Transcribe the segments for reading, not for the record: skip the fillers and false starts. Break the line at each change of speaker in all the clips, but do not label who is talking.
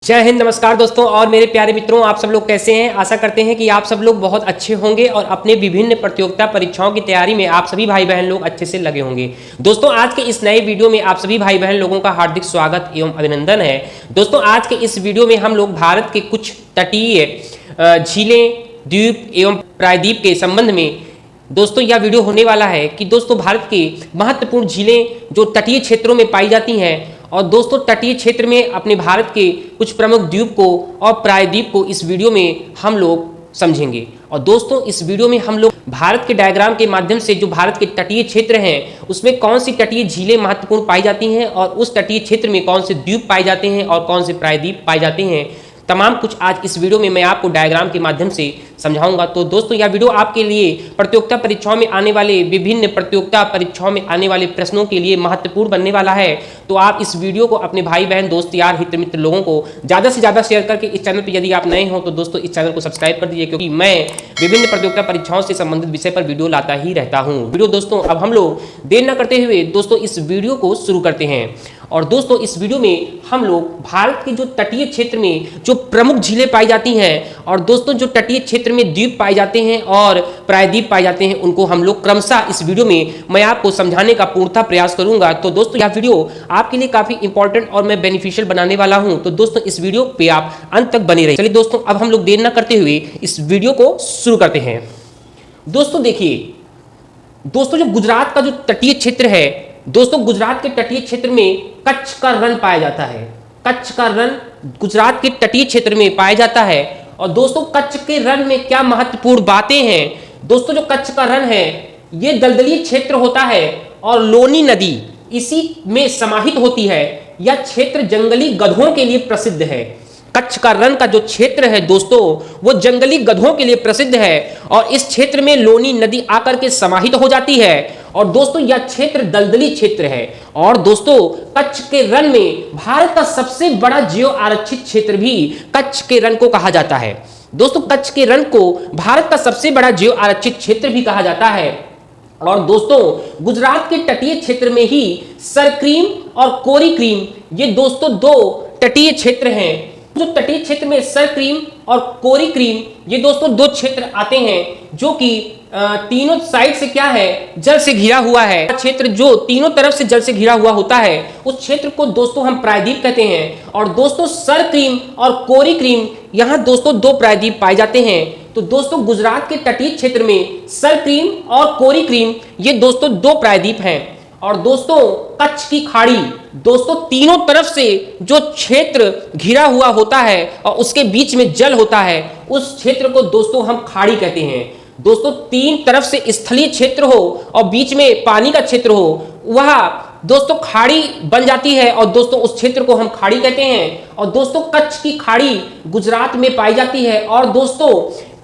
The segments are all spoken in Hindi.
जय हिंद, नमस्कार दोस्तों और मेरे प्यारे मित्रों, आप सब लोग कैसे हैं। आशा करते हैं कि आप सब लोग बहुत अच्छे होंगे और अपने विभिन्न प्रतियोगिता परीक्षाओं की तैयारी में आप सभी भाई बहन लोग अच्छे से लगे होंगे। दोस्तों, आज के इस नए वीडियो में आप सभी भाई बहन लोगों का हार्दिक स्वागत एवं अभिनंदन है। दोस्तों, आज के इस वीडियो में हम लोग भारत के कुछ तटीय झीलें, द्वीप एवं प्रायद्वीप के संबंध में दोस्तों यह वीडियो होने वाला है कि दोस्तों भारत के महत्वपूर्ण झीलें जो तटीय क्षेत्रों में पाई जाती हैं और दोस्तों तटीय क्षेत्र में अपने भारत के कुछ प्रमुख द्वीप को और प्रायद्वीप को इस वीडियो में हम लोग समझेंगे। और दोस्तों इस वीडियो में हम लोग भारत के डायग्राम के माध्यम से जो भारत के तटीय क्षेत्र हैं उसमें कौन सी तटीय झीलें महत्वपूर्ण पाई जाती हैं और उस तटीय क्षेत्र में कौन से द्वीप पाए जाते हैं और कौन से प्रायद्वीप पाए जाते हैं, तमाम कुछ आज इस वीडियो में मैं आपको डायग्राम के माध्यम से समझाऊंगा। तो दोस्तों यह वीडियो आपके लिए प्रतियोगिता परीक्षाओं में आने वाले विभिन्न प्रतियोगिता परीक्षाओं में आने वाले प्रश्नों के लिए महत्वपूर्ण बनने वाला है। तो आप इस वीडियो को अपने भाई बहन, दोस्त, यार, हित मित्र लोगों को ज़्यादा से ज़्यादा शेयर करके इस चैनल पर यदि आप नए हो तो दोस्तों इस चैनल को सब्सक्राइब कर दीजिए, क्योंकि मैं विभिन्न प्रतियोगिता परीक्षाओं से संबंधित विषय पर वीडियो लाता ही रहता हूँ। वीडियो दोस्तों अब हम लोग देर न करते हुए दोस्तों इस वीडियो को शुरू करते हैं। और दोस्तों इस वीडियो में हम लोग भारत के जो तटीय क्षेत्र में जो प्रमुख झीलें पाई जाती हैं और दोस्तों जो तटीय क्षेत्र में द्वीप पाए जाते हैं और प्रायद्वीप पाए जाते हैं उनको हम लोग क्रमशः इस वीडियो में मैं आपको समझाने का पूर्णतः प्रयास करूंगा। तो दोस्तों यह वीडियो आपके लिए काफी इंपॉर्टेंट और मैं बेनिफिशियल बनाने वाला हूं, तो दोस्तों इस वीडियो पे आप अंत तक बने रहिए। चलिए दोस्तों अब हम लोग देर न करते हुए इस वीडियो को शुरू करते हैं। दोस्तों देखिए, दोस्तों जो गुजरात का जो तटीय क्षेत्र है, दोस्तों गुजरात के तटीय क्षेत्र में कच्छ का रण पाया जाता है। कच्छ का रण गुजरात के तटीय क्षेत्र में पाया जाता है। और दोस्तों कच्छ के रण में क्या महत्वपूर्ण बातें हैं। दोस्तों जो कच्छ का रण है ये दलदली क्षेत्र होता है और लोनी नदी इसी में समाहित होती है। यह क्षेत्र जंगली गधों के लिए प्रसिद्ध है। कच्छ का रण का जो क्षेत्र है दोस्तों वो जंगली गधों के लिए प्रसिद्ध है और इस क्षेत्र में लोनी नदी आकर के समाहित हो जाती है। और दोस्तों यह क्षेत्र दलदली क्षेत्र है। और दोस्तों कच्छ के रण में भारत का सबसे बड़ा जैव आरक्षित क्षेत्र भी कच्छ के रण को कहा जाता है। दोस्तों कच्छ के रण को भारत का सबसे बड़ा जैव आरक्षित क्षेत्र भी कहा जाता है। और दोस्तों गुजरात के तटीय क्षेत्र में ही सरक्रीम और कोरीक्रीम ये दोस्तों दो तटीय क्षेत्र हैं। जो तटीय क्षेत्र में सरक्रीम और कोरीक्रीम ये दोस्तों दो क्षेत्र आते हैं जो कि तीनों साइड से क्या है, जल से घिरा हुआ है। क्षेत्र जो तीनों तरफ से जल से घिरा हुआ होता है उस क्षेत्र को दोस्तों हम प्रायद्वीप कहते हैं। और दोस्तों सरक्रीम और कोरीक्रीम यहाँ दोस्तों दो प्रायद्वीप पाए जाते हैं। तो दोस्तों गुजरात के तटीय क्षेत्र में सरक्रीम और कोरीक्रीम ये दोस्तों दो प्रायद्वीप हैं। और दोस्तों कच्छ की खाड़ी दोस्तों तीनों तरफ से जो क्षेत्र घिरा हुआ होता है और उसके बीच में जल होता है उस क्षेत्र को दोस्तों हम खाड़ी कहते हैं। दोस्तों तीन तरफ से स्थलीय क्षेत्र हो और बीच में पानी का क्षेत्र हो वह दोस्तों खाड़ी बन जाती है और दोस्तों उस क्षेत्र को हम खाड़ी कहते हैं। और दोस्तों कच्छ की खाड़ी गुजरात में पाई जाती है। और दोस्तों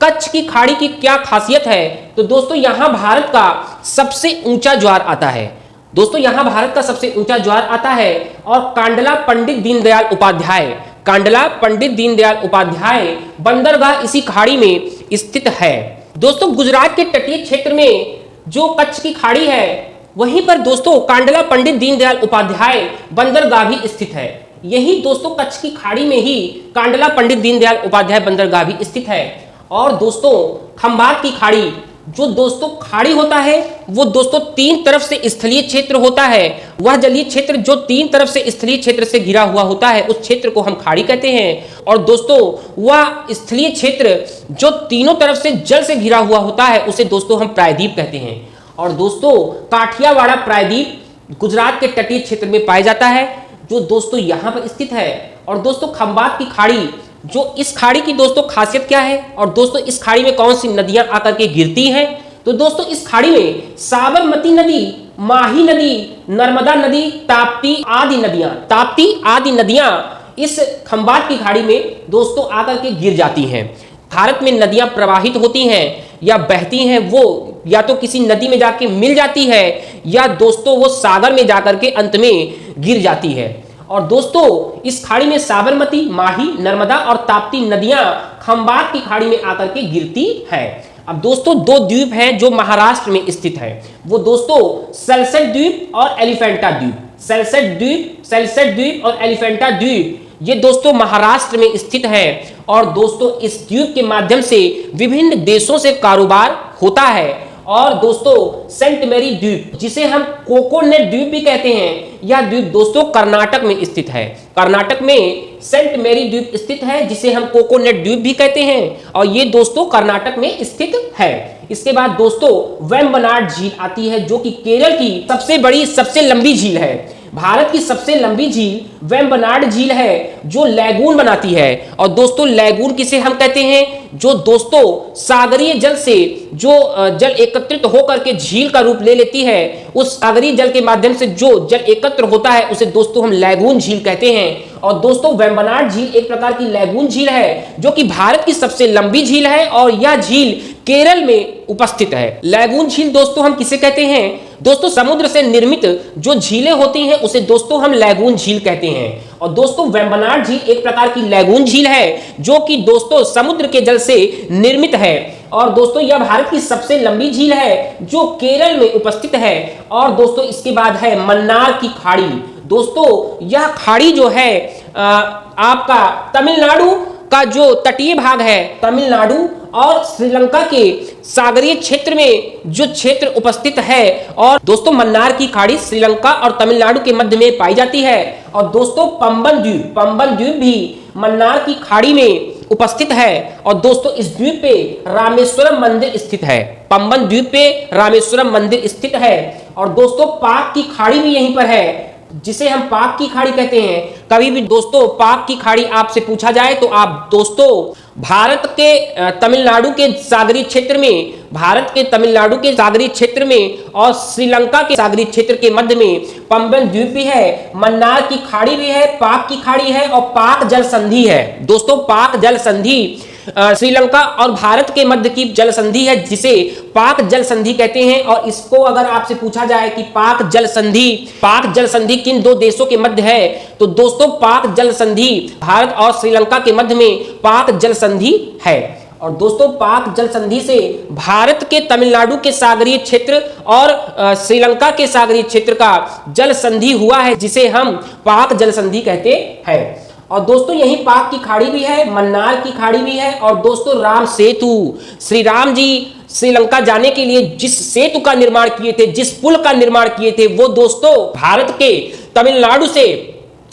कच्छ की खाड़ी की क्या खासियत है, तो दोस्तों यहाँ भारत का सबसे ऊंचा ज्वार आता है। दोस्तों यहाँ भारत का सबसे ऊंचा ज्वार आता है और कांडला पंडित दीनदयाल उपाध्याय बंदरगाह इसी खाड़ी में स्थित है। दोस्तों गुजरात के तटीय क्षेत्र में जो कच्छ की खाड़ी है वहीं पर दोस्तों कांडला पंडित दीनदयाल उपाध्याय बंदरगाह भी स्थित है। यही दोस्तों कच्छ की खाड़ी में ही कांडला पंडित दीनदयाल उपाध्याय बंदरगाह भी स्थित है। और दोस्तों खंबात की खाड़ी जो दोस्तों खाड़ी होता है वो दोस्तों तीन तरफ से स्थलीय क्षेत्र होता है। वह जलीय क्षेत्र जो तीन तरफ से स्थलीय क्षेत्र से घिरा हुआ होता है उस क्षेत्र को हम खाड़ी कहते हैं। और दोस्तों वह स्थलीय क्षेत्र जो तीनों तरफ से जल से घिरा हुआ होता है उसे दोस्तों हम प्रायद्वीप कहते हैं। और दोस्तों काठियावाड़ प्रायद्वीप गुजरात के तटीय क्षेत्र में पाया जाता है जो दोस्तों यहाँ पर स्थित है। और दोस्तों खंबात की खाड़ी जो इस खाड़ी की दोस्तों खासियत क्या है और दोस्तों इस खाड़ी में कौन सी नदियां आकर के गिरती हैं, तो दोस्तों इस खाड़ी में साबरमती नदी, माही नदी, नर्मदा नदी, ताप्ती आदि नदियां इस खंबात की खाड़ी में दोस्तों आकर के गिर जाती हैं। भारत में नदियां प्रवाहित होती हैं या बहती हैं वो या तो किसी नदी में जाके मिल जाती है या दोस्तों वो सागर में जाकर के अंत में गिर जाती है। और दोस्तों इस खाड़ी में साबरमती, माही, नर्मदा और ताप्ती नदियां खंबात की खाड़ी में आकर के गिरती है। अब दोस्तों दो द्वीप हैं जो महाराष्ट्र में स्थित है, वो दोस्तों सेल्सेट द्वीप और एलिफेंटा द्वीप। सेल्सेट द्वीप और एलिफेंटा द्वीप ये दोस्तों महाराष्ट्र में स्थित है और दोस्तों इस द्वीप के माध्यम से विभिन्न देशों से कारोबार होता है। और दोस्तों सेंट मैरी द्वीप, जिसे हम कोकोनट द्वीप भी कहते हैं, यह द्वीप दोस्तों कर्नाटक में स्थित है। कर्नाटक में सेंट मैरी द्वीप स्थित है, जिसे हम कोकोनट द्वीप भी कहते हैं, और ये दोस्तों कर्नाटक में स्थित है। इसके बाद दोस्तों वेम्बनाड झील आती है, जो कि केरल की सबसे बड़ी, सबसे लंबी झील है। भारत की सबसे लंबी झील वेम्बनाड झील है, जो लैगून बनाती है। और दोस्तों लैगून किसे हम कहते हैं? जो दोस्तों सागरीय जल से जो जल एकत्रित होकर के झील का रूप ले लेती है, उस सागरीय जल के माध्यम से जो जल एकत्र होता है उसे दोस्तों हम लैगून झील कहते हैं। और दोस्तों वेम्बनाड झील एक प्रकार की लैगून झील है, जो कि भारत की सबसे लंबी झील है और यह झील केरल में उपस्थित है। लैगून झील दोस्तों हम किसे कहते हैं? दोस्तों समुद्र से निर्मित जो झीलें होती हैं उसे दोस्तों हम लैगून झील कहते हैं। और दोस्तों वेम्बनाड झील एक प्रकार की लैगून झील है, जो कि दोस्तों समुद्र के जल से निर्मित है। और दोस्तों यह भारत की सबसे लंबी झील है, जो केरल में उपस्थित है। और दोस्तों इसके बाद है मन्नार की खाड़ी। दोस्तों यह खाड़ी जो है आपका तमिलनाडु का जो तटीय भाग है, तमिलनाडु और श्रीलंका के सागरीय क्षेत्र में जो क्षेत्र उपस्थित है। और दोस्तों मन्नार की खाड़ी श्रीलंका और तमिलनाडु के मध्य में पाई जाती है। और दोस्तों पंबन द्वीप भी मन्नार की खाड़ी में उपस्थित है। और दोस्तों इस द्वीप पे रामेश्वरम मंदिर स्थित है। पंबन द्वीप पे रामेश्वरम मंदिर स्थित है। और दोस्तों पाक की खाड़ी भी यहीं पर है, जिसे हम पाक की खाड़ी कहते हैं। कभी भी दोस्तों पाक की खाड़ी आपसे पूछा जाए तो आप दोस्तों भारत के तमिलनाडु के सागरीय क्षेत्र में, भारत के तमिलनाडु के सागरीय क्षेत्र में और श्रीलंका के सागरीय क्षेत्र के मध्य में पंबन द्वीप भी है, मन्नार की खाड़ी भी है, पाक की खाड़ी है और पाक जल संधि है। दोस्तों पाक जल संधि श्रीलंका और भारत के मध्य की जल संधि है, जिसे पाक जल संधि कहते हैं। और इसको अगर आपसे पूछा जाए कि पाक जल संधि किन दो देशों के मध्य है, तो दोस्तों पाक जल संधि भारत और श्रीलंका के मध्य में पाक जल संधि है। और दोस्तों पाक जल संधि से भारत के तमिलनाडु के सागरीय क्षेत्र और श्रीलंका के सागरीय क्षेत्र का जल संधि हुआ है, जिसे हम पाक जल संधि कहते हैं। और दोस्तों यही पाक की खाड़ी भी है, मन्नार की खाड़ी भी है। और दोस्तों राम सेतु, श्री राम जी श्रीलंका जाने के लिए जिस सेतु का निर्माण किए थे, जिस पुल का निर्माण किए थे, वो दोस्तों भारत के तमिलनाडु से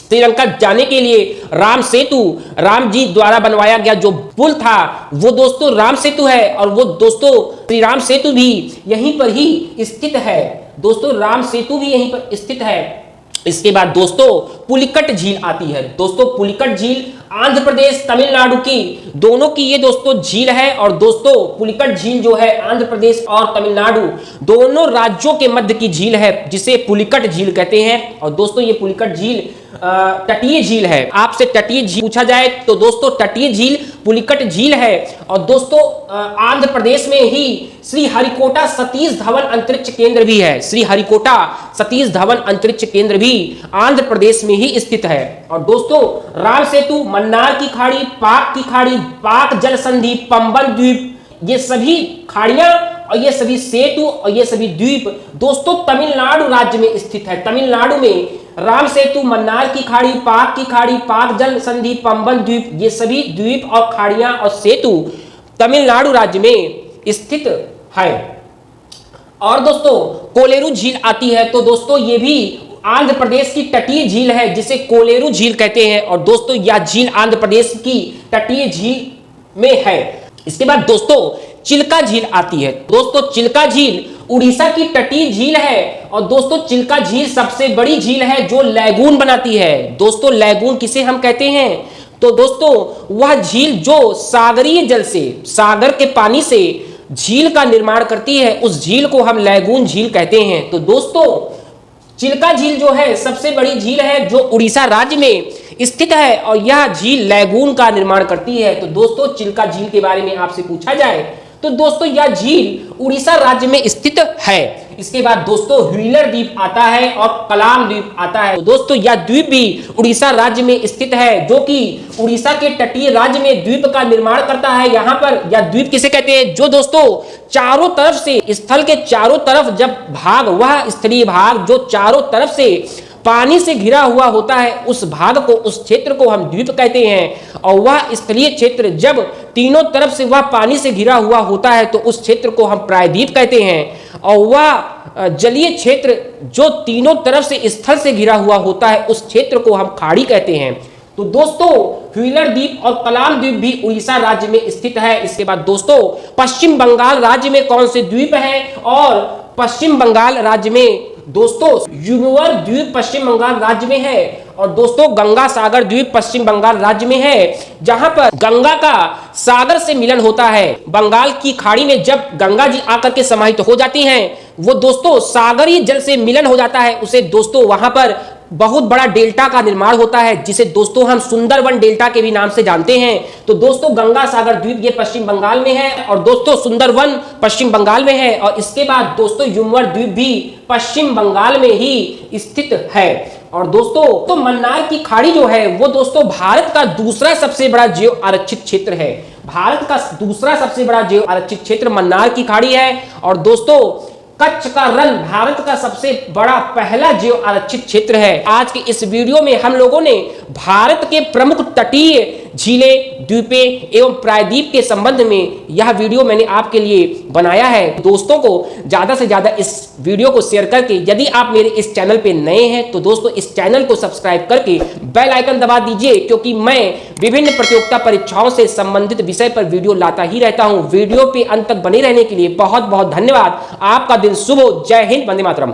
श्रीलंका जाने के लिए राम सेतु, राम जी द्वारा बनवाया गया जो पुल था, वो दोस्तों राम सेतु है। और वो दोस्तों श्री राम सेतु भी यहीं पर ही स्थित है। दोस्तों राम सेतु भी यहीं पर स्थित है। इसके बाद दोस्तों पुलिकट झील आती है। दोस्तों पुलिकट झील आंध्र प्रदेश तमिलनाडु की दोनों की ये दोस्तों झील है। और दोस्तों पुलिकट झील जो है आंध्र प्रदेश और तमिलनाडु दोनों राज्यों के मध्य की झील है, जिसे पुलिकट झील कहते हैं। और दोस्तों ये पुलिकट झील तटीय झील है। आपसे तटीय झील पूछा जाए तो दोस्तों तटीय झील पुलिकट झील है। और दोस्तों आंध्र प्रदेश में ही श्री हरिकोटा सतीश धवन अंतरिक्ष केंद्र भी है। श्री हरिकोटा सतीश धवन अंतरिक्ष केंद्र भी आंध्र प्रदेश में ही स्थित है। और दोस्तों राम सेतु, मन्नार की खाड़ी, पाक की खाड़ी, पाक जल संधि, पंबन द्वीप, ये सभी खाड़ियां और ये सभी सेतु और ये सभी द्वीप दोस्तों तमिलनाडु राज्य में स्थित है। तमिलनाडु में राम सेतु, मन्नार की खाड़ी, पाक जल संधि, पंबन द्वीप, ये सभी द्वीप और खाड़ियां और सेतु तमिलनाडु राज्य में स्थित है। और दोस्तों कोलेरू झील आती है। तो दोस्तों ये भी आंध्र प्रदेश की तटीय झील है, जिसे कोलेरू झील कहते हैं। और दोस्तों यह झील आंध्र प्रदेश की तटीय झील में है। इसके बाद दोस्तों चिल्का झील आती है। दोस्तों चिल्का झील उड़ीसा की तटीय झील है। और दोस्तों चिल्का झील सबसे बड़ी झील है जो लैगून बनाती है। दोस्तों लैगून किसे हम कहते हैं? तो दोस्तों वह झील जो सागरीय जल से, सागर के पानी से झील का निर्माण करती है, उस झील को हम लैगून झील कहते हैं। तो दोस्तों चिल्का झील जो है सबसे बड़ी झील है जो उड़ीसा राज्य में स्थित है और यह झील लैगून का निर्माण करती है। तो दोस्तों चिल्का झील के बारे में आपसे पूछा जाए तो दोस्तों यह झील उड़ीसा राज्य में स्थित है। इसके बाद दोस्तों व्हीलर द्वीप आता है और कलाम द्वीप आता है। तो दोस्तों यह द्वीप भी उड़ीसा राज्य में स्थित है, जो कि उड़ीसा के तटीय राज्य में द्वीप का निर्माण करता है। यहाँ पर यह द्वीप किसे कहते हैं? जो दोस्तों चारों तरफ से, स्थल के चारों तरफ जब भाग, वह स्थलीय भाग जो चारों तरफ से पानी से घिरा हुआ होता है उस भाग को, उस क्षेत्र को हम द्वीप कहते हैं। और वह स्थलीय क्षेत्र जब तीनों तरफ से वह पानी से घिरा हुआ होता है तो उस क्षेत्र को हम प्रायद्वीप कहते हैं। और वह जलीय क्षेत्र जो तीनों तरफ से स्थल से घिरा हुआ होता है उस क्षेत्र को हम खाड़ी कहते हैं। तो दोस्तों व्हीलर द्वीप और कलाम द्वीप भी उड़ीसा राज्य में स्थित है। इसके बाद दोस्तों पश्चिम बंगाल राज्य में कौन से द्वीप हैं? और पश्चिम बंगाल राज्य में दोस्तों युमवर द्वीप पश्चिम बंगाल राज्य में है। और दोस्तों गंगा सागर द्वीप पश्चिम बंगाल राज्य में है, जहां पर गंगा का सागर से मिलन होता है। बंगाल की खाड़ी में जब गंगा जी आकर के समाहित हो जाती हैं, वो दोस्तों सागरीय जल से मिलन हो जाता है, उसे दोस्तों वहां पर बहुत बड़ा डेल्टा का निर्माण होता है, जिसे दोस्तों हम सुंदरवन डेल्टा के भी नाम से जानते हैं। तो दोस्तों गंगा सागर द्वीप ये पश्चिम बंगाल में है और दोस्तों सुंदरवन पश्चिम बंगाल में है। और इसके बाद दोस्तों युमवर द्वीप भी पश्चिम बंगाल में ही स्थित है। और दोस्तों तो मन्नार की खाड़ी जो है वो दोस्तों भारत का दूसरा सबसे बड़ा जैव आरक्षित क्षेत्र है। भारत का दूसरा सबसे बड़ा जैव आरक्षित क्षेत्र मन्नार की खाड़ी है। और दोस्तों कच्छ का रण भारत का सबसे बड़ा पहला जैव आरक्षित क्षेत्र है। आज के इस वीडियो में हम लोगों ने भारत के प्रमुख तटीय झीलें, द्वीपें एवं प्रायद्वीप के संबंध में यह वीडियो मैंने आपके लिए बनाया है। दोस्तों को ज्यादा से ज्यादा इस वीडियो को शेयर करके, यदि आप मेरे इस चैनल पे नए हैं तो दोस्तों इस चैनल को सब्सक्राइब करके बेल आइकन दबा दीजिए, क्योंकि मैं विभिन्न प्रतियोगिता परीक्षाओं से संबंधित विषय पर वीडियो लाता ही रहता हूं। वीडियो पे अंत तक बने रहने के लिए बहुत बहुत धन्यवाद। आपका दिन शुभ हो। जय हिंद, वंदे मातरम।